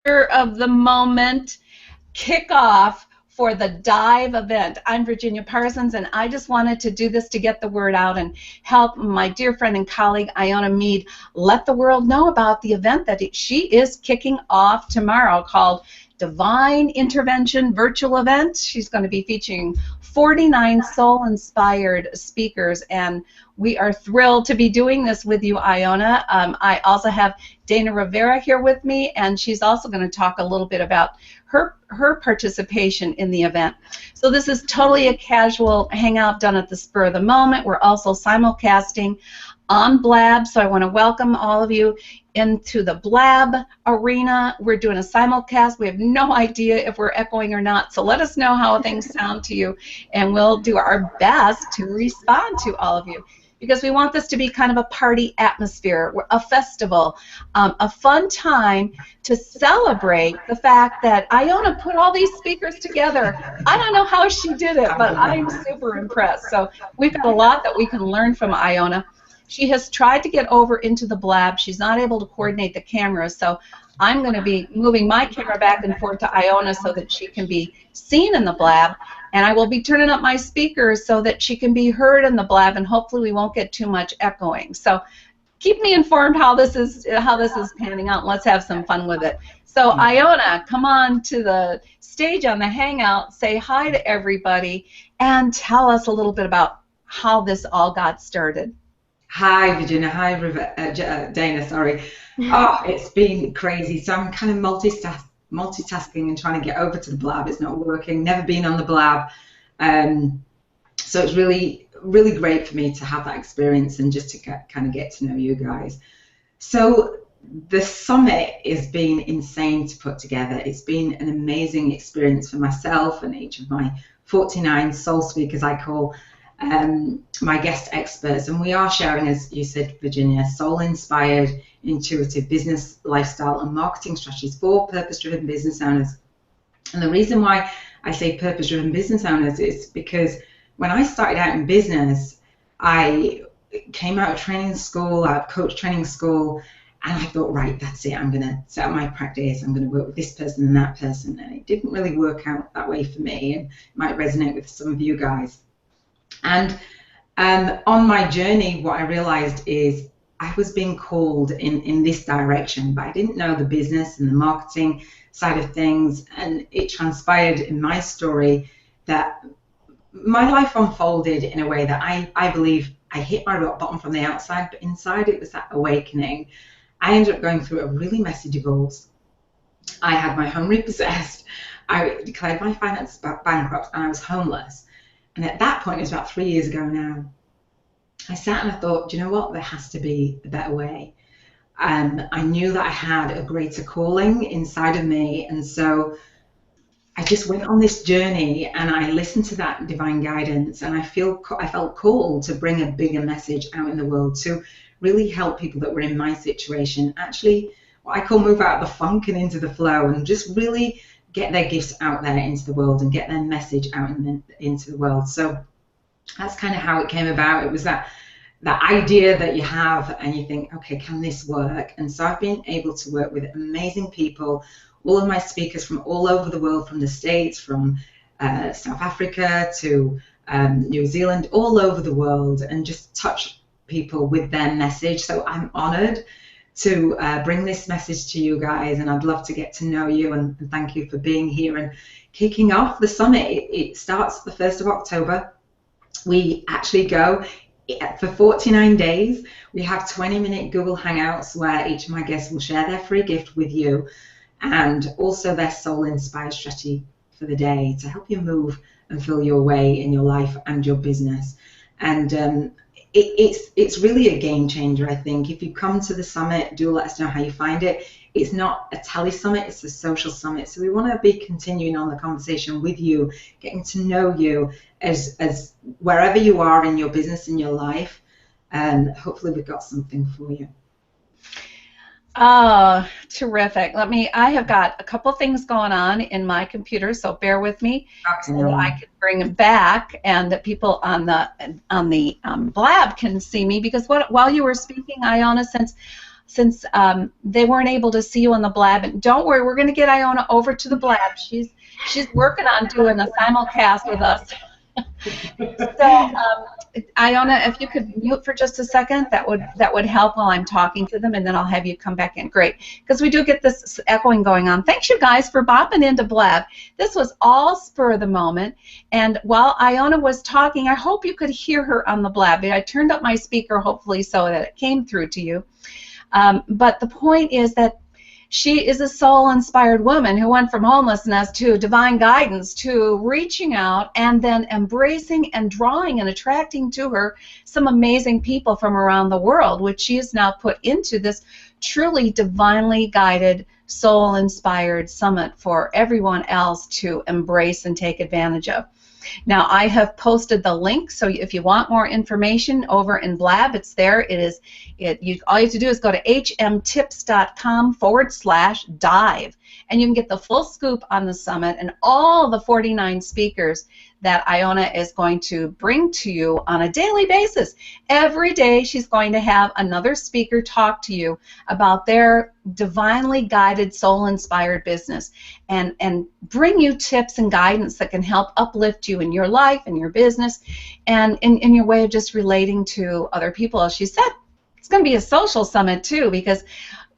of the moment kickoff for the Dive event. I'm Virginia Parsons, and I just wanted to do this to get the word out and help my dear friend and colleague Iona Meade let the world know about the event that she is kicking off tomorrow called Devine Intervention Virtual Event. She's going to be featuring 49 soul-inspired speakers, and we are thrilled to be doing this with you, Iona. I also have Dana Rivera here with me, and she's also going to talk a little bit about her participation in the event. So this is totally a casual hangout done at the spur of the moment. We're also simulcasting on Blab, so I want to welcome all of you into the Blab arena. We're doing a simulcast. We have no idea if we're echoing or not, so let us know how things sound to you, and we'll do our best to respond to all of you, because we want this to be kind of a party atmosphere, a festival, a fun time to celebrate the fact that Iona put all these speakers together. I don't know how she did it, but I'm super impressed. So we've got a lot that we can learn from Iona. She has tried to get over into the Blab. She's not able to coordinate the cameras, so I'm going to be moving my camera back and forth to Iona so that she can be seen in the Blab, and I will be turning up my speakers so that she can be heard in the Blab, and hopefully we won't get too much echoing. So keep me informed how this is panning out. Let's have some fun with it. So Iona, come on to the stage on the Hangout, say hi to everybody, and tell us a little bit about how this all got started. Hi, Virginia. Hi, Dana. Sorry. Oh, it's been crazy. So I'm kind of multitasking and trying to get over to the Blab. It's not working. Never been on the Blab. So it's really, really great for me to have that experience and just to kind of get to know you guys. So the summit has been insane to put together. It's been an amazing experience for myself and each of my 49 soul speakers, I call my guest experts, and we are sharing, as you said, Virginia, soul-inspired, intuitive business, lifestyle, and marketing strategies for purpose-driven business owners. And the reason why I say purpose-driven business owners is because when I started out in business, I came out of training school, out of coach training school, and I thought, right, that's it, I'm going to set up my practice, I'm going to work with this person and that person, and it didn't really work out that way for me, and it might resonate with some of you guys. And on my journey, what I realized is I was being called in this direction, but I didn't know the business and the marketing side of things. And it transpired in my story that my life unfolded in a way that I believe I hit my rock bottom from the outside, but inside it was that awakening. I ended up going through a really messy divorce. I had my home repossessed. I declared my finances bankrupt, and I was homeless. And at that point, it was about 3 years ago now, I sat and I thought, do you know what? There has to be a better way. I knew that I had a greater calling inside of me. And so I just went on this journey and I listened to that divine guidance. And I felt called to bring a bigger message out in the world to really help people that were in my situation, actually, what I call move out of the funk and into the flow, and just really get their gifts out there into the world and get their message out into the world. So that's kind of how it came about. It was that idea that you have and you think, okay, can this work? And so I've been able to work with amazing people, all of my speakers from all over the world, from the States, from South Africa to New Zealand, all over the world, and just touch people with their message. So I'm honored to bring this message to you guys, and I'd love to get to know you, and thank you for being here and kicking off the summit. It starts the 1st of October. We actually go for 49 days. We have 20-minute Google Hangouts where each of my guests will share their free gift with you, and also their soul-inspired strategy for the day to help you move and feel your way in your life and your business. And it's really a game changer, I think. If you come to the summit, do let us know how you find it. It's not a tele summit, it's a social summit. So we want to be continuing on the conversation with you, getting to know you as wherever you are in your business, in your life, and hopefully we've got something for you. Oh, terrific. I have got a couple things going on in my computer, so bear with me so that I can bring it back and that people on the Blab can see me, because while you were speaking, Iona, since since they weren't able to see you on the Blab. And don't worry, we're going to get Iona over to the Blab. She's working on doing a simulcast with us. So, Iona, if you could mute for just a second, that would help while I'm talking to them, and then I'll have you come back in. Great, because we do get this echoing going on. Thanks, you guys, for bopping into Blab. This was all spur of the moment, and while Iona was talking, I hope you could hear her on the Blab. I turned up my speaker, hopefully, so that it came through to you. But the point is that she is a soul-inspired woman who went from homelessness to divine guidance to reaching out and then embracing and drawing and attracting to her some amazing people from around the world, which she has now put into this truly divinely guided, soul-inspired summit for everyone else to embrace and take advantage of. Now, I have posted the link, so if you want more information over in Blab, it's there. All you have to do is go to hmtips.com/dive, and you can get the full scoop on the summit and all the 49 speakers that Iona is going to bring to you on a daily basis. Every day she's going to have another speaker talk to you about their divinely guided, soul-inspired business and bring you tips and guidance that can help uplift you in your life and your business and in your way of just relating to other people. As she said, it's going to be a social summit too, because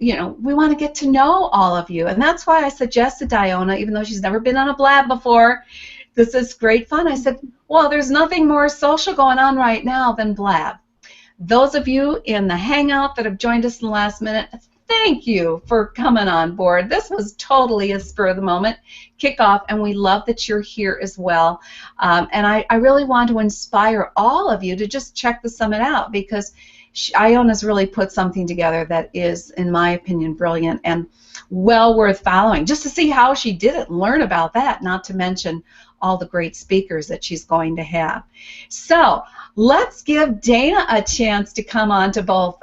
we want to get to know all of you, and that's why I suggested Iona, even though she's never been on a Blab before. This is great fun. I said, well, there's nothing more social going on right now than Blab. Those of you in the Hangout that have joined us in the last minute, thank you for coming on board. This was totally a spur-of-the-moment kickoff, and we love that you're here as well. And I really want to inspire all of you to just check the summit out, because Iona's really put something together that is, in my opinion, brilliant and well worth following, just to see how she did it and learn about that, not to mention all the great speakers that she's going to have. So let's give Dana a chance to come on to both,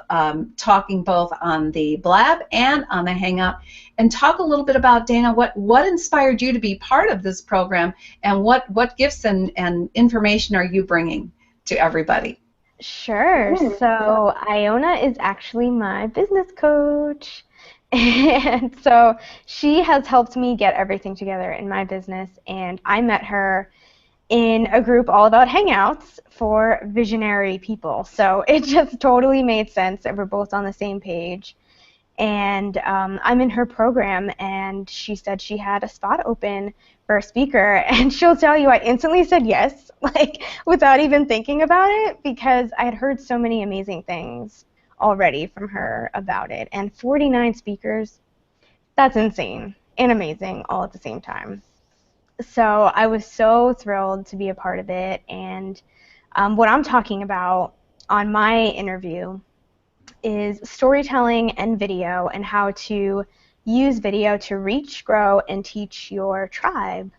talking both on the Blab and on the Hangout, and talk a little bit about, Dana, what inspired you to be part of this program, and what gifts and information are you bringing to everybody? Sure. So Iona is actually my business coach. And so she has helped me get everything together in my business, and I met her in a group all about hangouts for visionary people. So it just totally made sense that we're both on the same page. And I'm in her program, and she said she had a spot open for a speaker, and she'll tell you I instantly said yes, like without even thinking about it, because I had heard so many amazing things already from her about it. And 49 speakers, that's insane and amazing all at the same time. So I was so thrilled to be a part of it. And what I'm talking about on my interview is storytelling and video, and how to use video to reach, grow, and teach your tribe,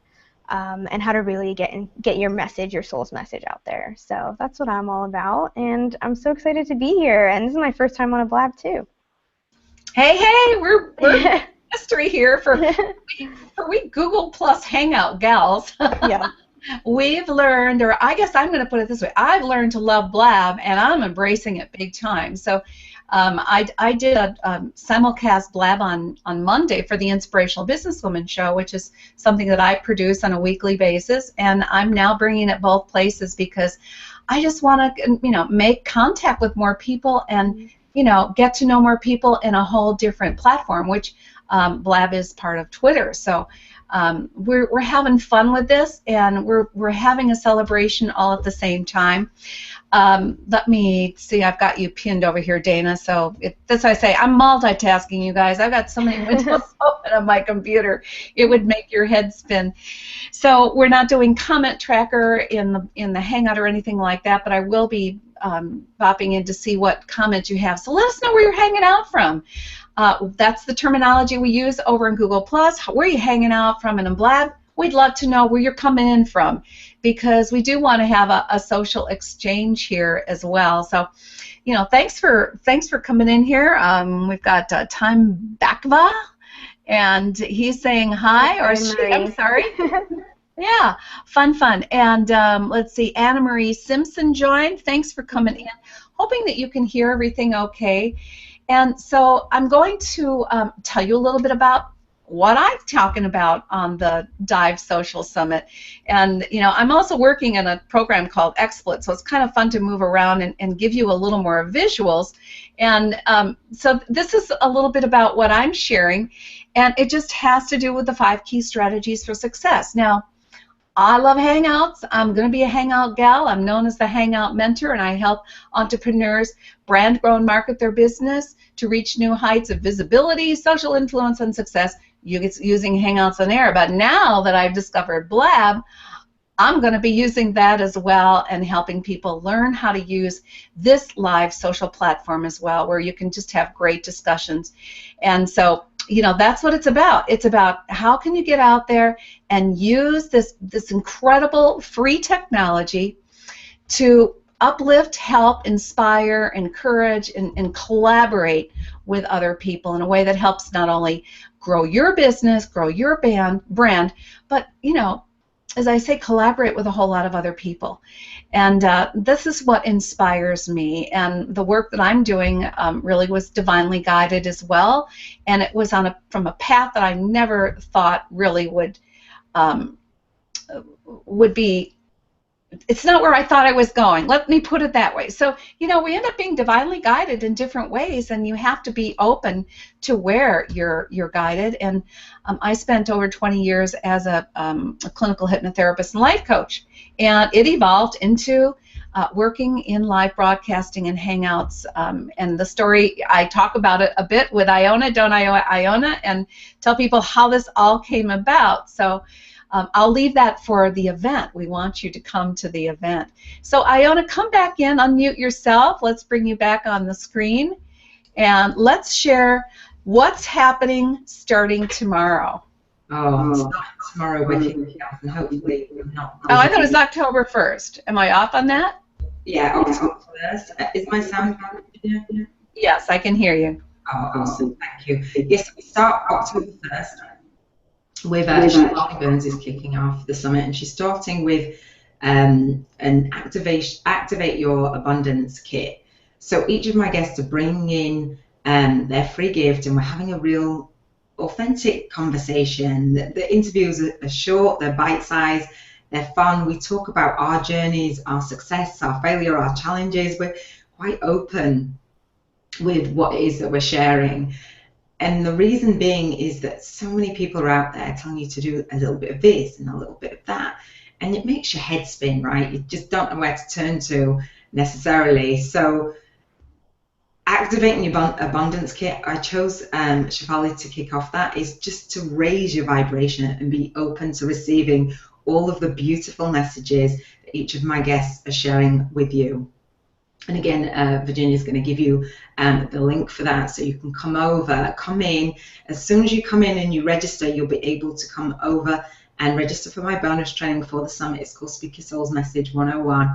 and how to really get your message, your soul's message out there. So that's what I'm all about, and I'm so excited to be here. And this is my first time on a Blab too. Hey, we're history here for we Google Plus Hangout gals. Yeah. We've learned, or I guess I'm going to put it this way, I've learned to love Blab, and I'm embracing it big time. So I did a simulcast Blab on Monday for the Inspirational Businesswoman Show, which is something that I produce on a weekly basis, and I'm now bringing it both places because I just want to, make contact with more people and, get to know more people in a whole different platform, which Blab is part of Twitter. So we're having fun with this, and we're having a celebration all at the same time. Let me see, I've got you pinned over here, Dana, so that's why I say I'm multitasking, you guys. I've got so many windows open on my computer, it would make your head spin. So we're not doing comment tracker in the Hangout or anything like that, but I will be popping in to see what comments you have. So let us know where you're hanging out from. That's the terminology we use over in Google+. Where are you hanging out from in Blab? We'd love to know where you're coming in from, because we do want to have a social exchange here as well. So, thanks for coming in here. We've got Time Bakva, and he's saying hi, or she, I'm sorry. Yeah, fun. And let's see, Anna Marie Simpson joined. Thanks for coming in. Hoping that you can hear everything okay. And so I'm going to tell you a little bit about what I'm talking about on the Dive Social Summit. And, you know, I'm also working in a program called XSplit, so it's kind of fun to move around and give you a little more visuals. And so this is a little bit about what I'm sharing, and it just has to do with the 5 key strategies for success. Now, I love Hangouts. I'm going to be a Hangout gal. I'm known as the Hangout Mentor, and I help entrepreneurs brand, grow, and market their business to reach new heights of visibility, social influence, and success using Hangouts on Air. But now that I've discovered Blab, I'm going to be using that as well and helping people learn how to use this live social platform as well, where you can just have great discussions. And so, you know, that's what it's about. It's about how can you get out there and use this incredible free technology to uplift, help, inspire, encourage, and collaborate with other people in a way that helps not only grow your business, grow your brand, but, you know, as I say, collaborate with a whole lot of other people. And this is what inspires me. And the work that I'm doing really was divinely guided as well. And it was from a path that I never thought really would be. It's not where I thought I was going. Let me put it that way. So, you know, we end up being divinely guided in different ways, and you have to be open to where you're guided. And I spent over 20 years as a clinical hypnotherapist and life coach, and it evolved into working in live broadcasting and Hangouts. And the story, I talk about it a bit with Iona, don't I, Iona, and tell people how this all came about. So I'll leave that for the event. We want you to come to the event. So Iona, come back in, unmute yourself. Let's bring you back on the screen, and let's share what's happening starting tomorrow. Oh, tomorrow we're kicking off, and hopefully we're not. Oh, I thought it was October 1st. Am I off on that? Yeah, October 1st. Is my sound good? Yes, I can hear you. Oh, awesome. Thank you. Yes, we start October 1st. With Charlotte Burns is kicking off the summit, and she's starting with an activate your abundance kit. So each of my guests are bringing in their free gift, and we're having a real authentic conversation. The interviews are short, they're bite-sized, they're fun. We talk about our journeys, our success, our failure, our challenges. We're quite open with what it is that we're sharing. And the reason being is that so many people are out there telling you to do a little bit of this and a little bit of that. And it makes your head spin, right? You just don't know where to turn to necessarily. So activating your abundance kit, I chose Shefali to kick off that, is just to raise your vibration and be open to receiving all of the beautiful messages that each of my guests are sharing with you. And again, Virginia's going to give you the link for that, so you can come in. As soon as you come in and you register, you'll be able to come over and register for my bonus training for the summit. It's called Speak Your Soul's Message 101.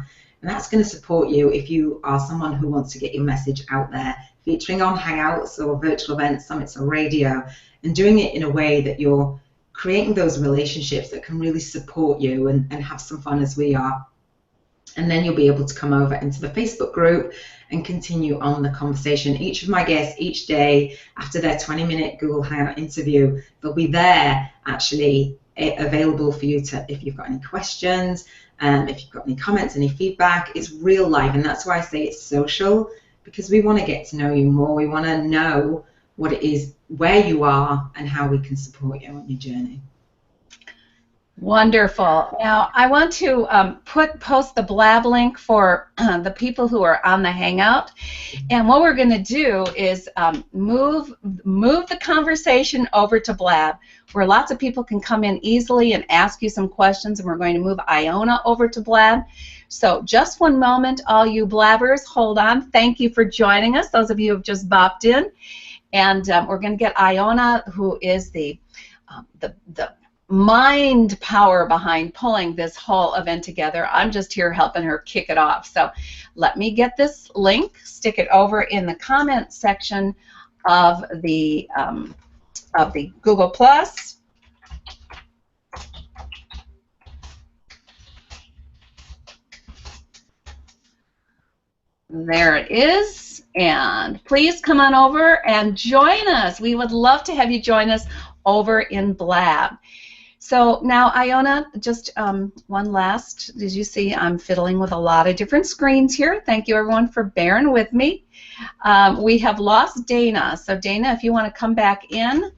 And that's going to support you if you are someone who wants to get your message out there, featuring on Hangouts or virtual events, summits or radio, and doing it in a way that you're creating those relationships that can really support you and have some fun as we are. And then you'll be able to come over into the Facebook group and continue on the conversation. Each of my guests, each day, after their 20-minute Google Hangout interview, they'll be there actually available for you to, if you've got any questions, if you've got any comments, any feedback. It's real life, and that's why I say it's social, because we want to get to know you more. We want to know what it is, where you are, and how we can support you on your journey. Wonderful. Now, I want to post the Blab link for the people who are on the Hangout. And what we're going to do is move the conversation over to Blab, where lots of people can come in easily and ask you some questions. And we're going to move Iona over to Blab. So just one moment, all you Blabbers, hold on. Thank you for joining us, those of you who have just bopped in. And we're going to get Iona, who is the mind power behind pulling this whole event together. I'm just here helping her kick it off. So let me get this link, stick it over in the comment section of the Google Plus. There it is. And please come on over and join us. We would love to have you join us over in Blab. So now, Iona, just one last, as you see, I'm fiddling with a lot of different screens here. Thank you, everyone, for bearing with me. We have lost Dana. So, Dana, if you want to come back in,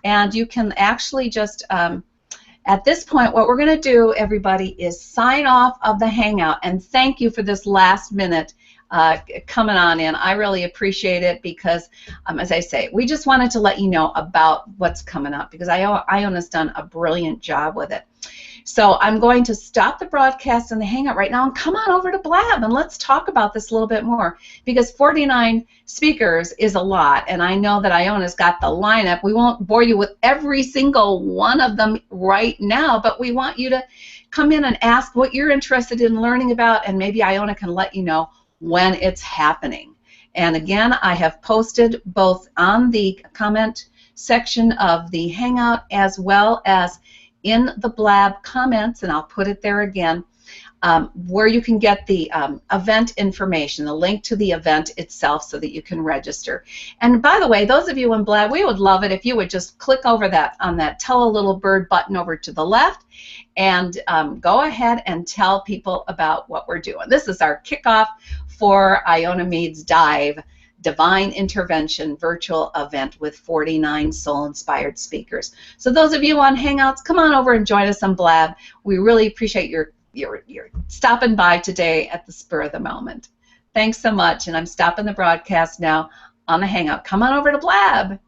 and you can actually just, at this point, what we're going to do, everybody, is sign off of the Hangout. And thank you for this last minute coming on in. I really appreciate it because, as I say, we just wanted to let you know about what's coming up because Iona's done a brilliant job with it. So I'm going to stop the broadcast and the Hangout right now and come on over to Blab and let's talk about this a little bit more because 49 speakers is a lot, and I know that Iona's got the lineup. We won't bore you with every single one of them right now, but we want you to come in and ask what you're interested in learning about, and maybe Iona can let you know when it's happening. And again, I have posted both on the comment section of the Hangout as well as in the Blab comments, and I'll put it there again, where you can get the event information, the link to the event itself so that you can register. And by the way, those of you in Blab, we would love it if you would just click over that on that Tell a Little Bird button over to the left and go ahead and tell people about what we're doing. This is our kickoff for Iona Meade's Divine Intervention virtual event with 49 soul-inspired speakers. So those of you on Hangouts, come on over and join us on Blab. We really appreciate your stopping by today at the spur of the moment. Thanks so much, and I'm stopping the broadcast now on the Hangout. Come on over to Blab.